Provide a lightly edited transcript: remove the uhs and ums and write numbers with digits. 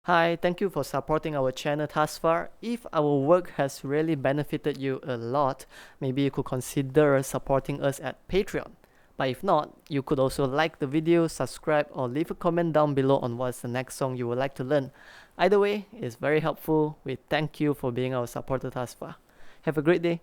Hi, thank you for supporting our channel thus far. If our work has really benefited you a lot, maybe you could consider supporting us at Patreon. But if not, you could also like the video, subscribe, or leave a comment down below on what's the next song you would like to learn. Either way, it's very helpful. We thank you for being our supporter thus far. Have a great day.